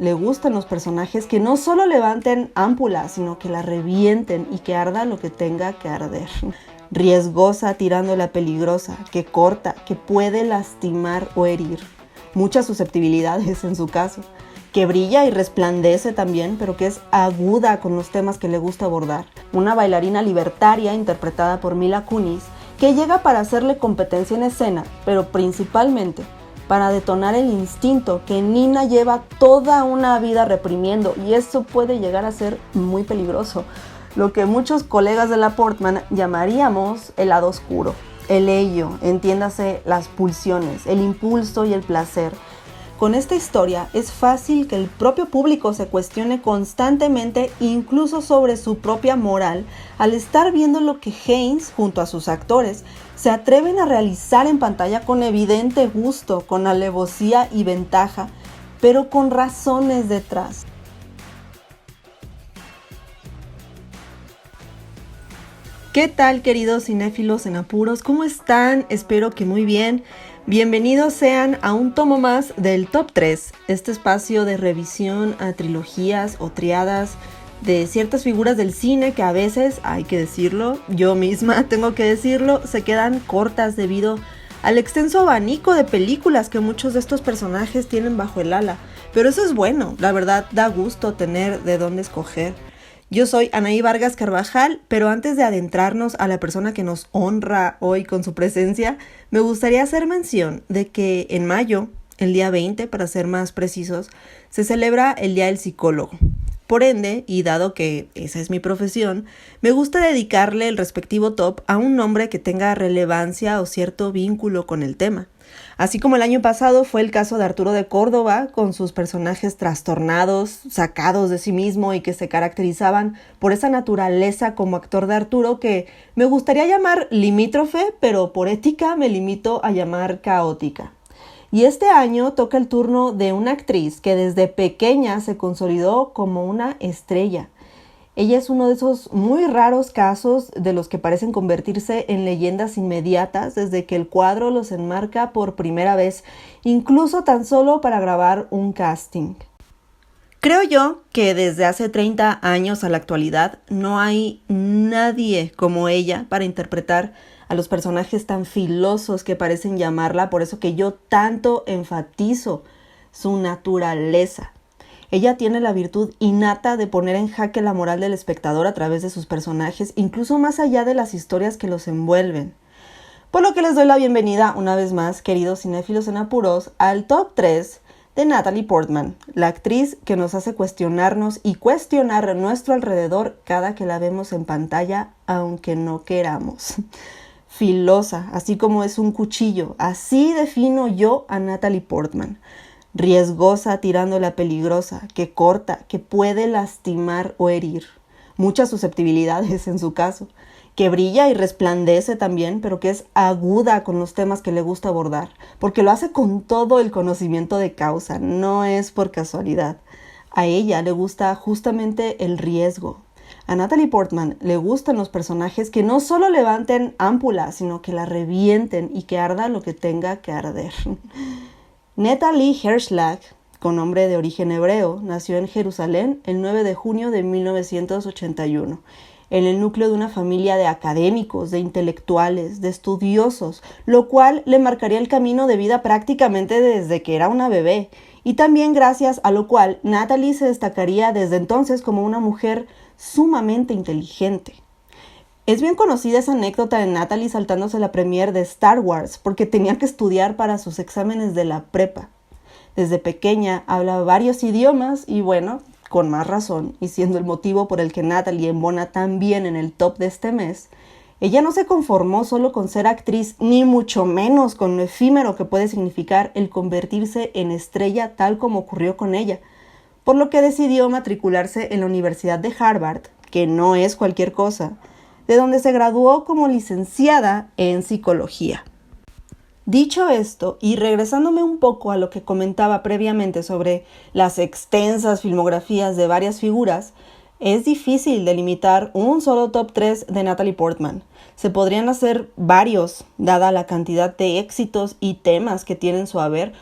le gustan los personajes que no solo levanten ámpulas, sino que la revienten y que arda lo que tenga que arder. Riesgosa tirando la peligrosa, que corta, que puede lastimar o herir. Muchas susceptibilidades en su caso. Que brilla y resplandece también, pero que es aguda con los temas que le gusta abordar. Una bailarina libertaria interpretada por Mila Kunis, que llega para hacerle competencia en escena, pero principalmente para detonar el instinto que Nina lleva toda una vida reprimiendo, y eso puede llegar a ser muy peligroso. Lo que muchos colegas de la Portman llamaríamos el lado oscuro. El ello, entiéndase las pulsiones, el impulso y el placer. Con esta historia es fácil que el propio público se cuestione constantemente, incluso sobre su propia moral, al estar viendo lo que Haynes, junto a sus actores, se atreven a realizar en pantalla con evidente gusto, con alevosía y ventaja, pero con razones detrás. ¿Qué tal, queridos cinéfilos en apuros? ¿Cómo están? Espero que muy bien. Bienvenidos sean a un tomo más del Top 3, este espacio de revisión a trilogías o triadas de ciertas figuras del cine que a veces, hay que decirlo, yo misma tengo que decirlo, se quedan cortas debido al extenso abanico de películas que muchos de estos personajes tienen bajo el ala. Pero eso es bueno, la verdad da gusto tener de dónde escoger. Yo soy Anaí Vargas Carvajal, pero antes de adentrarnos a la persona que nos honra hoy con su presencia, me gustaría hacer mención de que en mayo, el día 20 para ser más precisos, se celebra el Día del Psicólogo. Por ende, y dado que esa es mi profesión, me gusta dedicarle el respectivo top a un nombre que tenga relevancia o cierto vínculo con el tema. Así como el año pasado fue el caso de Arturo de Córdoba, con sus personajes trastornados, sacados de sí mismo y que se caracterizaban por esa naturaleza como actor de Arturo que me gustaría llamar limítrofe, pero por ética me limito a llamar caótica. Y este año toca el turno de una actriz que desde pequeña se consolidó como una estrella. Ella es uno de esos muy raros casos de los que parecen convertirse en leyendas inmediatas desde que el cuadro los enmarca por primera vez, incluso tan solo para grabar un casting. Creo yo que desde hace 30 años a la actualidad no hay nadie como ella para interpretar a los personajes tan filosos que parecen llamarla, por eso que yo tanto enfatizo su naturaleza. Ella tiene la virtud innata de poner en jaque la moral del espectador a través de sus personajes, incluso más allá de las historias que los envuelven. Por lo que les doy la bienvenida una vez más, queridos cinéfilos en apuros, al Top 3 de Natalie Portman, la actriz que nos hace cuestionarnos y cuestionar nuestro alrededor cada que la vemos en pantalla, aunque no queramos. Filosa, así como es un cuchillo, así defino yo a Natalie Portman. Riesgosa tirando la peligrosa, que corta, que puede lastimar o herir. Muchas susceptibilidades en su caso. Que brilla y resplandece también, pero que es aguda con los temas que le gusta abordar, porque lo hace con todo el conocimiento de causa, no es por casualidad. A ella le gusta justamente el riesgo. A Natalie Portman le gustan los personajes que no solo levanten ámpulas, sino que la revienten y que arda lo que tenga que arder. Netta Lee Herschlag, con nombre de origen hebreo, nació en Jerusalén el 9 de junio de 1981, en el núcleo de una familia de académicos, de intelectuales, de estudiosos, lo cual le marcaría el camino de vida prácticamente desde que era una bebé, y también gracias a lo cual Natalie se destacaría desde entonces como una mujer sumamente inteligente. Es bien conocida esa anécdota de Natalie saltándose la premiere de Star Wars porque tenía que estudiar para sus exámenes de la prepa. Desde pequeña habla varios idiomas y bueno, con más razón, y siendo el motivo por el que Natalie embona tan bien en el top de este mes, ella no se conformó solo con ser actriz, ni mucho menos con lo efímero que puede significar el convertirse en estrella tal como ocurrió con ella, por lo que decidió matricularse en la Universidad de Harvard, que no es cualquier cosa, de donde se graduó como licenciada en psicología. Dicho esto, y regresándome un poco a lo que comentaba previamente sobre las extensas filmografías de varias figuras, es difícil delimitar un solo top 3 de Natalie Portman. Se podrían hacer varios, dada la cantidad de éxitos y temas que tienen su haber,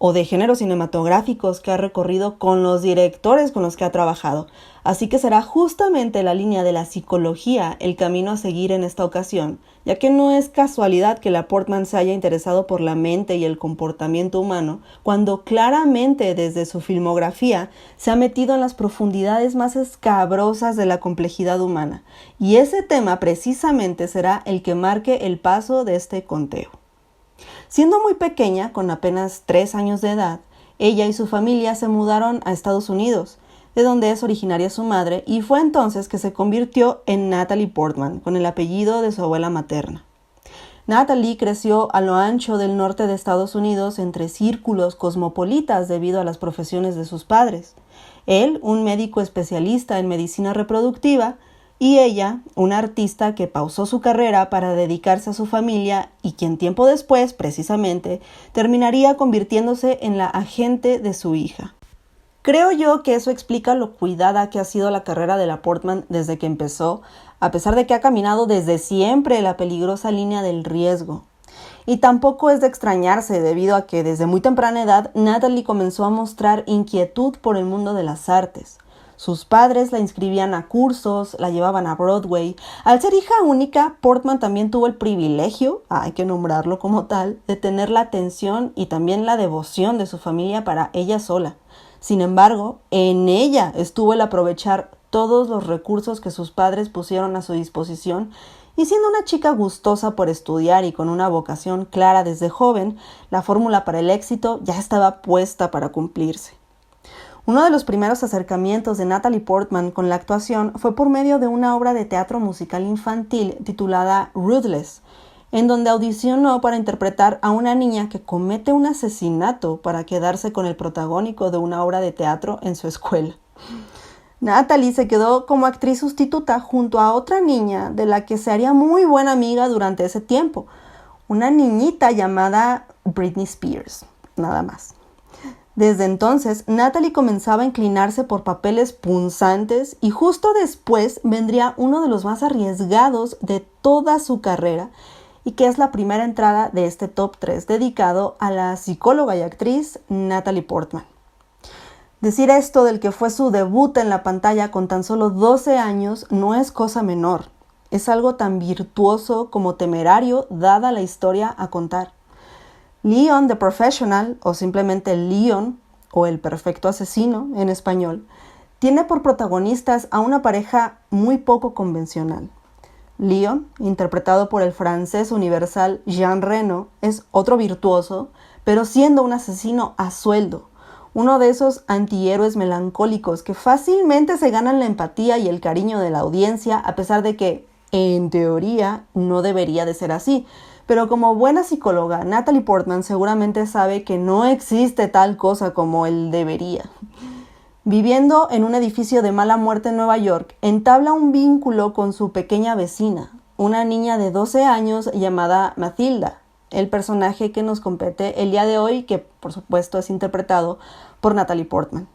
o de géneros cinematográficos que ha recorrido con los directores con los que ha trabajado. Así que será justamente la línea de la psicología el camino a seguir en esta ocasión, ya que no es casualidad que la Portman se haya interesado por la mente y el comportamiento humano, cuando claramente desde su filmografía se ha metido en las profundidades más escabrosas de la complejidad humana. Y ese tema precisamente será el que marque el paso de este conteo. Siendo muy pequeña, con apenas 3 años de edad, ella y su familia se mudaron a Estados Unidos, de donde es originaria su madre, y fue entonces que se convirtió en Natalie Portman, con el apellido de su abuela materna. Natalie creció a lo ancho del norte de Estados Unidos entre círculos cosmopolitas debido a las profesiones de sus padres. Él, un médico especialista en medicina reproductiva, y ella, una artista que pausó su carrera para dedicarse a su familia y quien tiempo después, precisamente, terminaría convirtiéndose en la agente de su hija. Creo yo que eso explica lo cuidada que ha sido la carrera de la Portman desde que empezó, a pesar de que ha caminado desde siempre la peligrosa línea del riesgo. Y tampoco es de extrañarse debido a que desde muy temprana edad Natalie comenzó a mostrar inquietud por el mundo de las artes. Sus padres la inscribían a cursos, la llevaban a Broadway. Al ser hija única, Portman también tuvo el privilegio, hay que nombrarlo como tal, de tener la atención y también la devoción de su familia para ella sola. Sin embargo, en ella estuvo el aprovechar todos los recursos que sus padres pusieron a su disposición, y siendo una chica gustosa por estudiar y con una vocación clara desde joven, la fórmula para el éxito ya estaba puesta para cumplirse. Uno de los primeros acercamientos de Natalie Portman con la actuación fue por medio de una obra de teatro musical infantil titulada Ruthless, en donde audicionó para interpretar a una niña que comete un asesinato para quedarse con el protagónico de una obra de teatro en su escuela. Natalie se quedó como actriz sustituta junto a otra niña de la que se haría muy buena amiga durante ese tiempo, una niñita llamada Britney Spears, nada más. Desde entonces, Natalie comenzaba a inclinarse por papeles punzantes y justo después vendría uno de los más arriesgados de toda su carrera y que es la primera entrada de este top 3 dedicado a la psicóloga y actriz Natalie Portman. Decir esto del que fue su debut en la pantalla con tan solo 12 años no es cosa menor. Es algo tan virtuoso como temerario dada la historia a contar. Leon the Professional, o simplemente Leon, o El Perfecto Asesino en español, tiene por protagonistas a una pareja muy poco convencional. Leon, interpretado por el francés universal Jean Reno, es otro virtuoso, pero siendo un asesino a sueldo, uno de esos antihéroes melancólicos que fácilmente se ganan la empatía y el cariño de la audiencia, a pesar de que, en teoría, no debería de ser así. Pero como buena psicóloga, Natalie Portman seguramente sabe que no existe tal cosa como el debería. Viviendo en un edificio de mala muerte en Nueva York, entabla un vínculo con su pequeña vecina, una niña de 12 años llamada Matilda, el personaje que nos compete el día de hoy, que por supuesto es interpretado por Natalie Portman.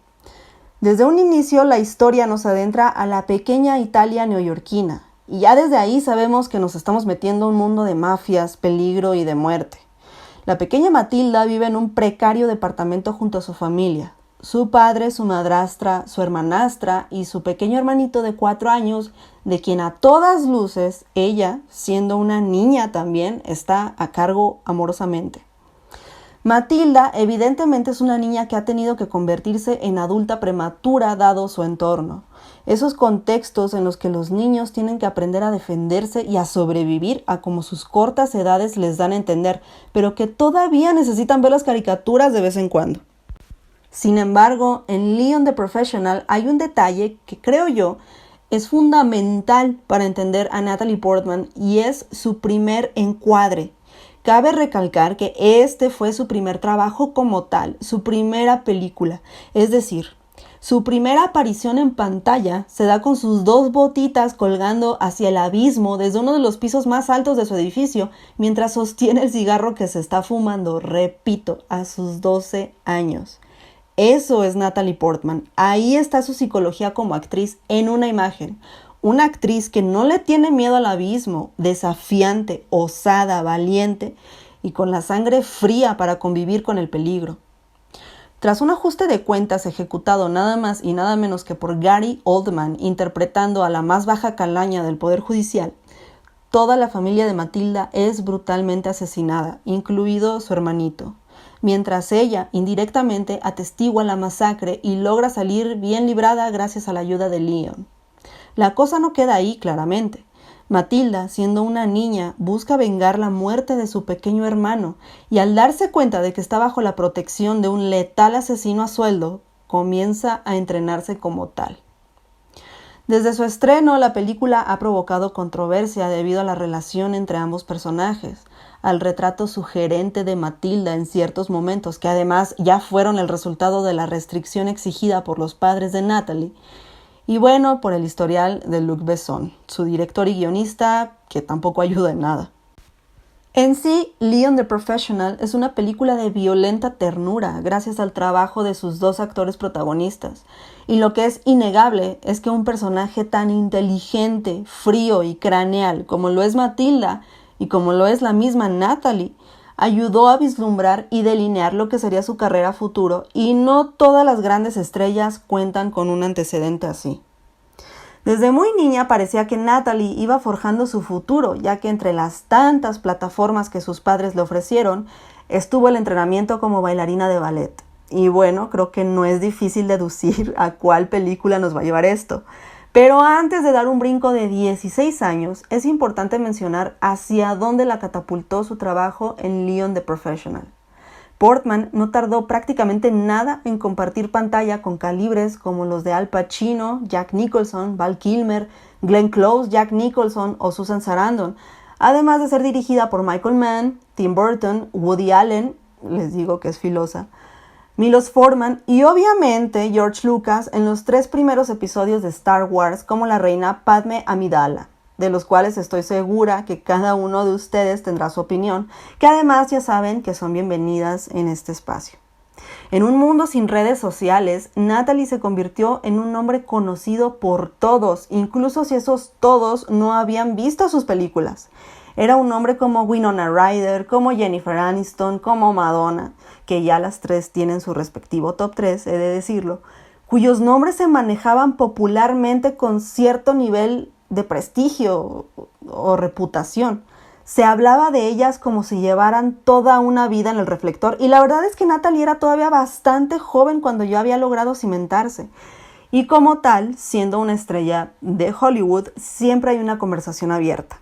Desde un inicio, la historia nos adentra a la pequeña Italia neoyorquina, y ya desde ahí sabemos que nos estamos metiendo a un mundo de mafias, peligro y de muerte. La pequeña Matilda vive en un precario departamento junto a su familia. Su padre, su madrastra, su hermanastra y su pequeño hermanito de 4 años, de quien a todas luces ella, siendo una niña también, está a cargo amorosamente. Matilda evidentemente es una niña que ha tenido que convertirse en adulta prematura dado su entorno. Esos contextos en los que los niños tienen que aprender a defenderse y a sobrevivir a como sus cortas edades les dan a entender, pero que todavía necesitan ver las caricaturas de vez en cuando. Sin embargo, en Leon the Professional hay un detalle que creo yo es fundamental para entender a Natalie Portman y es su primer encuadre. Cabe recalcar que este fue su primer trabajo como tal, su primera película, es decir, su primera aparición en pantalla se da con sus 2 botitas colgando hacia el abismo desde uno de los pisos más altos de su edificio, mientras sostiene el cigarro que se está fumando, repito, a sus 12 años. Eso es Natalie Portman. Ahí está su psicología como actriz en una imagen. Una actriz que no le tiene miedo al abismo, desafiante, osada, valiente y con la sangre fría para convivir con el peligro. Tras un ajuste de cuentas ejecutado nada más y nada menos que por Gary Oldman interpretando a la más baja calaña del Poder Judicial, toda la familia de Matilda es brutalmente asesinada, incluido su hermanito, mientras ella indirectamente atestigua la masacre y logra salir bien librada gracias a la ayuda de Leon. La cosa no queda ahí claramente. Matilda, siendo una niña, busca vengar la muerte de su pequeño hermano y al darse cuenta de que está bajo la protección de un letal asesino a sueldo, comienza a entrenarse como tal. Desde su estreno, la película ha provocado controversia debido a la relación entre ambos personajes, al retrato sugerente de Matilda en ciertos momentos, que además ya fueron el resultado de la restricción exigida por los padres de Natalie, y bueno, por el historial de Luc Besson, su director y guionista, que tampoco ayuda en nada. En sí, Leon the Professional es una película de violenta ternura gracias al trabajo de sus dos actores protagonistas. Y lo que es innegable es que un personaje tan inteligente, frío y craneal como lo es Matilda y como lo es la misma Natalie, ayudó a vislumbrar y delinear lo que sería su carrera futuro, y no todas las grandes estrellas cuentan con un antecedente así. Desde muy niña parecía que Natalie iba forjando su futuro, ya que entre las tantas plataformas que sus padres le ofrecieron, estuvo el entrenamiento como bailarina de ballet. Y bueno, creo que no es difícil deducir a cuál película nos va a llevar esto. Pero antes de dar un brinco de 16 años, es importante mencionar hacia dónde la catapultó su trabajo en Leon the Professional. Portman no tardó prácticamente nada en compartir pantalla con calibres como los de Al Pacino, Jack Nicholson, Val Kilmer, Glenn Close, Jack Nicholson o Susan Sarandon, además de ser dirigida por Michael Mann, Tim Burton, Woody Allen, les digo que es filosa, Milos Forman y obviamente George Lucas en los 3 primeros episodios de Star Wars como la reina Padme Amidala, de los cuales estoy segura que cada uno de ustedes tendrá su opinión, que además ya saben que son bienvenidas en este espacio. En un mundo sin redes sociales, Natalie se convirtió en un nombre conocido por todos, incluso si esos todos no habían visto sus películas. Era un nombre como Winona Ryder, como Jennifer Aniston, como Madonna, que ya las 3 tienen su respectivo top 3, he de decirlo, cuyos nombres se manejaban popularmente con cierto nivel de prestigio o reputación. Se hablaba de ellas como si llevaran toda una vida en el reflector, y la verdad es que Natalie era todavía bastante joven cuando ya había logrado cimentarse. Y como tal, siendo una estrella de Hollywood, siempre hay una conversación abierta.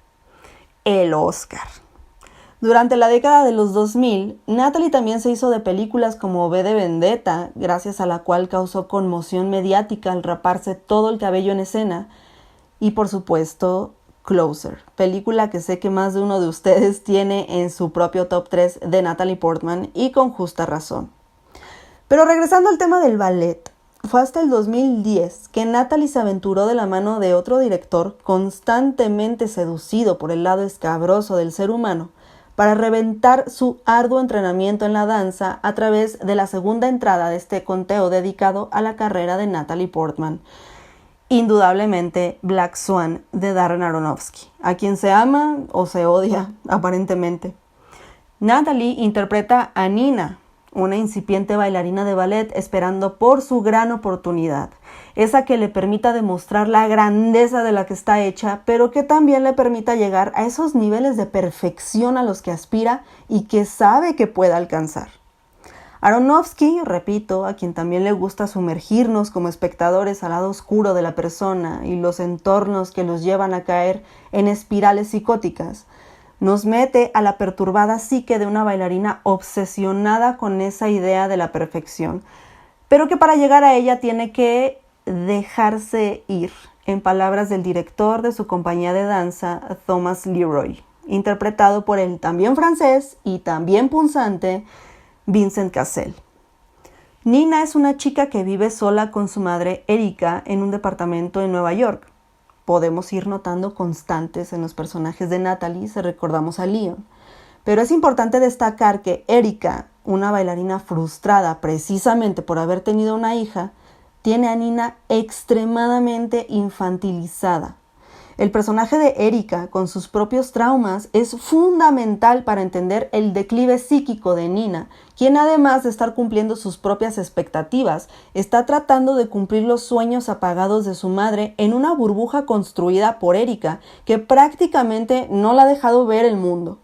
El Oscar. Durante la década de los 2000, Natalie también se hizo de películas como V de Vendetta, gracias a la cual causó conmoción mediática al raparse todo el cabello en escena, y por supuesto, Closer, película que sé que más de uno de ustedes tiene en su propio top 3 de Natalie Portman, y con justa razón. Pero regresando al tema del ballet, fue hasta el 2010 que Natalie se aventuró de la mano de otro director constantemente seducido por el lado escabroso del ser humano para reventar su arduo entrenamiento en la danza a través de la segunda entrada de este conteo dedicado a la carrera de Natalie Portman. Indudablemente Black Swan de Darren Aronofsky, a quien se ama o se odia aparentemente. Natalie interpreta a Nina, una incipiente bailarina de ballet esperando por su gran oportunidad, esa que le permita demostrar la grandeza de la que está hecha, pero que también le permita llegar a esos niveles de perfección a los que aspira y que sabe que puede alcanzar. Aronofsky, repito, a quien también le gusta sumergirnos como espectadores al lado oscuro de la persona y los entornos que los llevan a caer en espirales psicóticas, nos mete a la perturbada psique de una bailarina obsesionada con esa idea de la perfección, pero que para llegar a ella tiene que dejarse ir, en palabras del director de su compañía de danza, Thomas Leroy, interpretado por el también francés y también punzante Vincent Cassel. Nina es una chica que vive sola con su madre Erika en un departamento en Nueva York. Podemos ir notando constantes en los personajes de Natalie si recordamos a Leon. Pero es importante destacar que Erika, una bailarina frustrada precisamente por haber tenido una hija, tiene a Nina extremadamente infantilizada. El personaje de Erika, con sus propios traumas, es fundamental para entender el declive psíquico de Nina, quien además de estar cumpliendo sus propias expectativas, está tratando de cumplir los sueños apagados de su madre en una burbuja construida por Erika, que prácticamente no la ha dejado ver el mundo.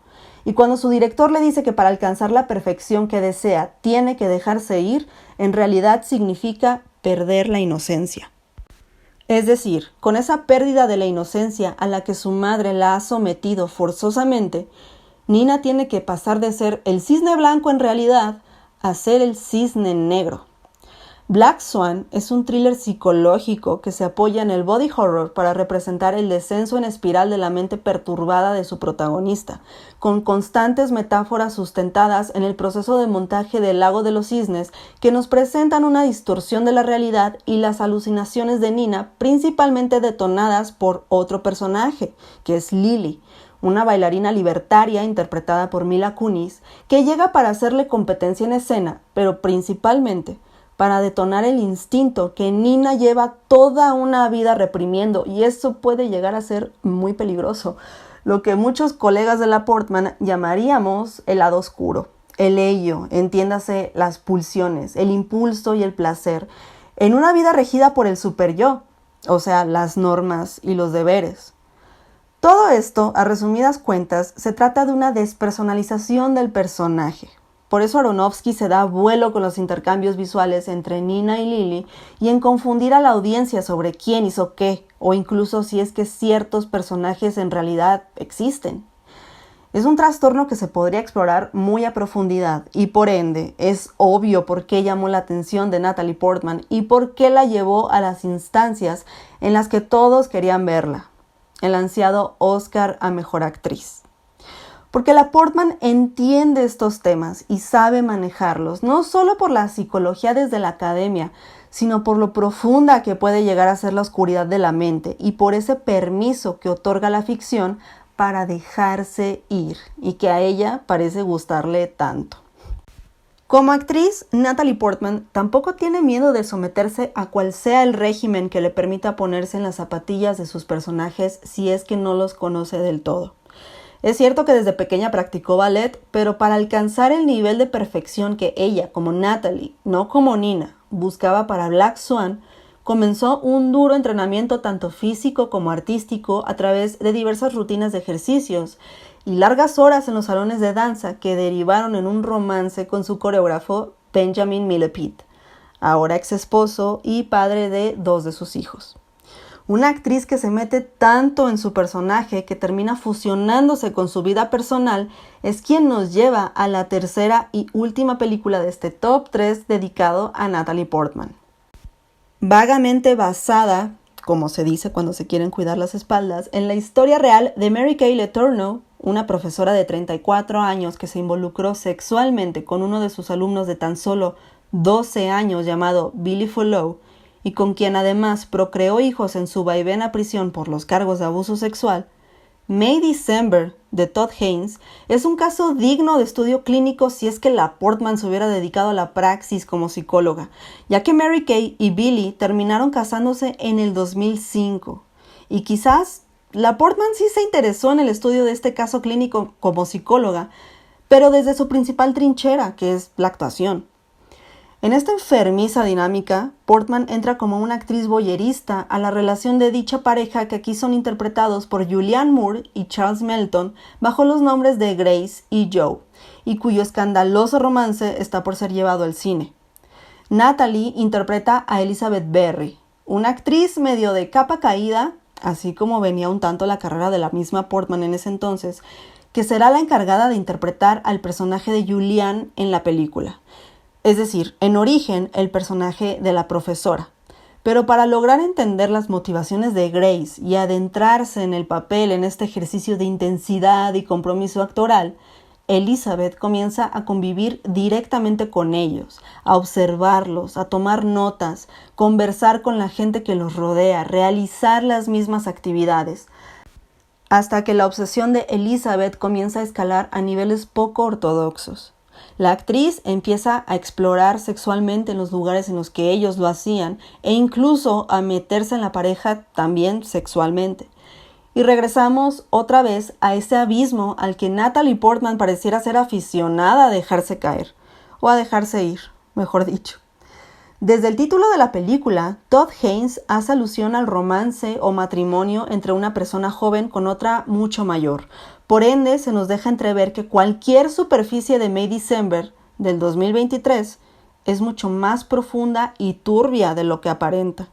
Y cuando su director le dice que para alcanzar la perfección que desea tiene que dejarse ir, en realidad significa perder la inocencia. Es decir, con esa pérdida de la inocencia a la que su madre la ha sometido forzosamente, Nina tiene que pasar de ser el cisne blanco en realidad a ser el cisne negro. Black Swan es un thriller psicológico que se apoya en el body horror para representar el descenso en espiral de la mente perturbada de su protagonista, con constantes metáforas sustentadas en el proceso de montaje del Lago de los Cisnes que nos presentan una distorsión de la realidad y las alucinaciones de Nina, principalmente detonadas por otro personaje, que es Lily, una bailarina libertaria interpretada por Mila Kunis, que llega para hacerle competencia en escena, pero principalmente para detonar el instinto que Nina lleva toda una vida reprimiendo, y eso puede llegar a ser muy peligroso, lo que muchos colegas de la Portman llamaríamos el lado oscuro, el ello, entiéndase las pulsiones, el impulso y el placer, en una vida regida por el superyo, o sea, las normas y los deberes. Todo esto, a resumidas cuentas, se trata de una despersonalización del personaje. Por eso Aronofsky se da vuelo con los intercambios visuales entre Nina y Lily y en confundir a la audiencia sobre quién hizo qué, o incluso si es que ciertos personajes en realidad existen. Es un trastorno que se podría explorar muy a profundidad y por ende es obvio por qué llamó la atención de Natalie Portman y por qué la llevó a las instancias en las que todos querían verla, el ansiado Oscar a Mejor Actriz. Porque la Portman entiende estos temas y sabe manejarlos, no solo por la psicología desde la academia, sino por lo profunda que puede llegar a ser la oscuridad de la mente y por ese permiso que otorga la ficción para dejarse ir y que a ella parece gustarle tanto. Como actriz, Natalie Portman tampoco tiene miedo de someterse a cual sea el régimen que le permita ponerse en las zapatillas de sus personajes si es que no los conoce del todo. Es cierto que desde pequeña practicó ballet, pero para alcanzar el nivel de perfección que ella, como Natalie, no como Nina, buscaba para Black Swan, comenzó un duro entrenamiento tanto físico como artístico a través de diversas rutinas de ejercicios y largas horas en los salones de danza que derivaron en un romance con su coreógrafo Benjamin Millepied, ahora ex esposo y padre de 2 de sus hijos. Una actriz que se mete tanto en su personaje que termina fusionándose con su vida personal es quien nos lleva a la tercera y última película de este top 3 dedicado a Natalie Portman. Vagamente basada, como se dice cuando se quieren cuidar las espaldas, en la historia real de Mary Kay Letourneau, una profesora de 34 años que se involucró sexualmente con uno de sus alumnos de tan solo 12 años llamado Billy Follow, y con quien además procreó hijos en su vaivén a prisión por los cargos de abuso sexual, May December, de Todd Haynes, es un caso digno de estudio clínico si es que la Portman se hubiera dedicado a la praxis como psicóloga, ya que Mary Kay y Billy terminaron casándose en el 2005. Y quizás la Portman sí se interesó en el estudio de este caso clínico como psicóloga, pero desde su principal trinchera, que es la actuación. En esta enfermiza dinámica, Portman entra como una actriz voyerista a la relación de dicha pareja que aquí son interpretados por Julianne Moore y Charles Melton bajo los nombres de Grace y Joe, y cuyo escandaloso romance está por ser llevado al cine. Natalie interpreta a Elizabeth Berry, una actriz medio de capa caída, así como venía un tanto la carrera de la misma Portman en ese entonces, que será la encargada de interpretar al personaje de Julianne en la película. Es decir, en origen, el personaje de la profesora. Pero para lograr entender las motivaciones de Grace y adentrarse en el papel en este ejercicio de intensidad y compromiso actoral, Elizabeth comienza a convivir directamente con ellos, a observarlos, a tomar notas, conversar con la gente que los rodea, realizar las mismas actividades, hasta que la obsesión de Elizabeth comienza a escalar a niveles poco ortodoxos. La actriz empieza a explorar sexualmente en los lugares en los que ellos lo hacían e incluso a meterse en la pareja también sexualmente. Y regresamos otra vez a ese abismo al que Natalie Portman pareciera ser aficionada a dejarse caer, o a dejarse ir, mejor dicho. Desde el título de la película, Todd Haynes hace alusión al romance o matrimonio entre una persona joven con otra mucho mayor. Por ende, se nos deja entrever que cualquier superficie de May December del 2023 es mucho más profunda y turbia de lo que aparenta.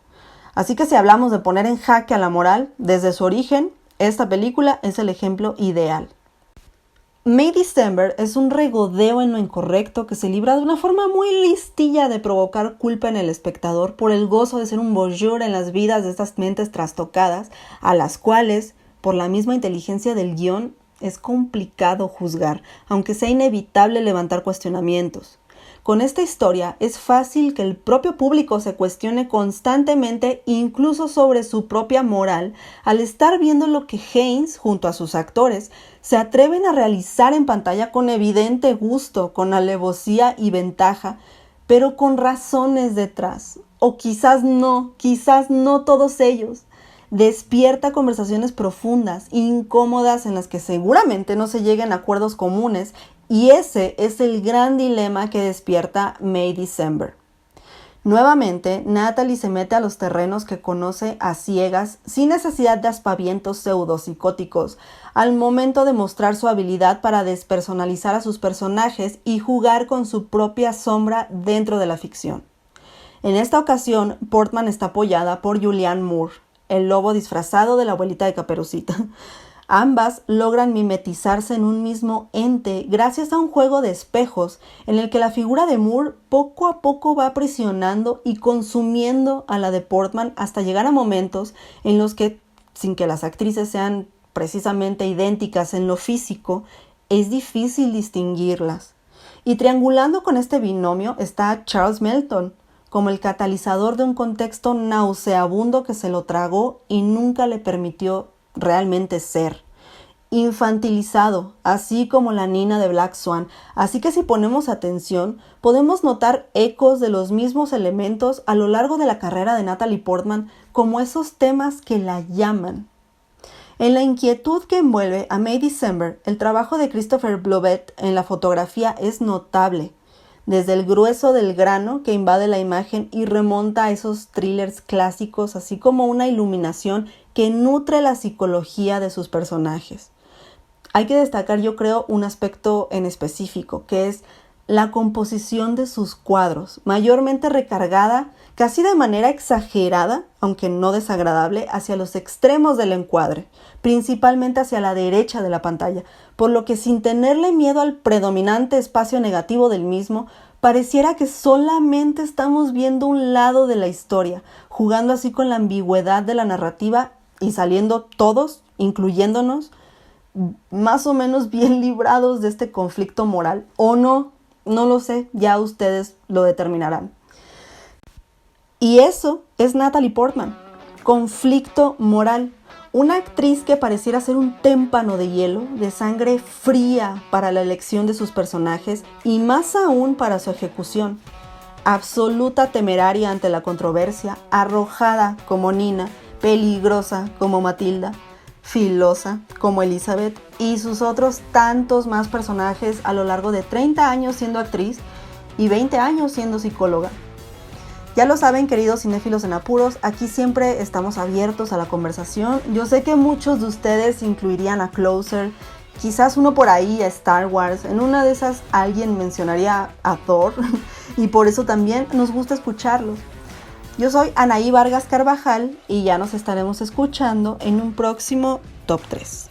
Así que si hablamos de poner en jaque a la moral, desde su origen, esta película es el ejemplo ideal. May December es un regodeo en lo incorrecto que se libra de una forma muy listilla de provocar culpa en el espectador por el gozo de ser un voyeur en las vidas de estas mentes trastocadas, a las cuales, por la misma inteligencia del guión, es complicado juzgar, aunque sea inevitable levantar cuestionamientos. Con esta historia es fácil que el propio público se cuestione constantemente, incluso sobre su propia moral, al estar viendo lo que Haynes, junto a sus actores, se atreven a realizar en pantalla con evidente gusto, con alevosía y ventaja, pero con razones detrás. O quizás no todos ellos. Despierta conversaciones profundas, incómodas, en las que seguramente no se lleguen a acuerdos comunes, y ese es el gran dilema que despierta May December. Nuevamente, Natalie se mete a los terrenos que conoce a ciegas, sin necesidad de aspavientos pseudopsicóticos, al momento de mostrar su habilidad para despersonalizar a sus personajes y jugar con su propia sombra dentro de la ficción. En esta ocasión, Portman está apoyada por Julianne Moore, el lobo disfrazado de la abuelita de Caperucita. Ambas logran mimetizarse en un mismo ente gracias a un juego de espejos en el que la figura de Moore poco a poco va aprisionando y consumiendo a la de Portman hasta llegar a momentos en los que, sin que las actrices sean precisamente idénticas en lo físico, es difícil distinguirlas. Y triangulando con este binomio está Charles Melton, como el catalizador de un contexto nauseabundo que se lo tragó y nunca le permitió realmente ser. Infantilizado, así como la Nina de Black Swan. Así que si ponemos atención, podemos notar ecos de los mismos elementos a lo largo de la carrera de Natalie Portman, como esos temas que la llaman. En la inquietud que envuelve a May December, el trabajo de Christopher Blovet en la fotografía es notable, desde el grueso del grano que invade la imagen y remonta a esos thrillers clásicos, así como una iluminación que nutre la psicología de sus personajes. Hay que destacar, yo creo, un aspecto en específico, que es la composición de sus cuadros, mayormente recargada, casi de manera exagerada, aunque no desagradable, hacia los extremos del encuadre, principalmente hacia la derecha de la pantalla, por lo que sin tenerle miedo al predominante espacio negativo del mismo, pareciera que solamente estamos viendo un lado de la historia, jugando así con la ambigüedad de la narrativa y saliendo todos, incluyéndonos, más o menos bien librados de este conflicto moral, o no lo sé, ya ustedes lo determinarán. Y eso es Natalie Portman, conflicto moral, una actriz que pareciera ser un témpano de hielo, de sangre fría para la elección de sus personajes y más aún para su ejecución, absoluta temeraria ante la controversia, arrojada como Nina, peligrosa como Matilda, filosa como Elizabeth y sus otros tantos más personajes a lo largo de 30 años siendo actriz y 20 años siendo psicóloga. Ya lo saben, queridos cinéfilos en apuros, aquí siempre estamos abiertos a la conversación. Yo sé que muchos de ustedes incluirían a Closer, quizás uno por ahí a Star Wars, en una de esas alguien mencionaría a Thor y por eso también nos gusta escucharlos. Yo soy Anaí Vargas Carvajal y ya nos estaremos escuchando en un próximo Top 3.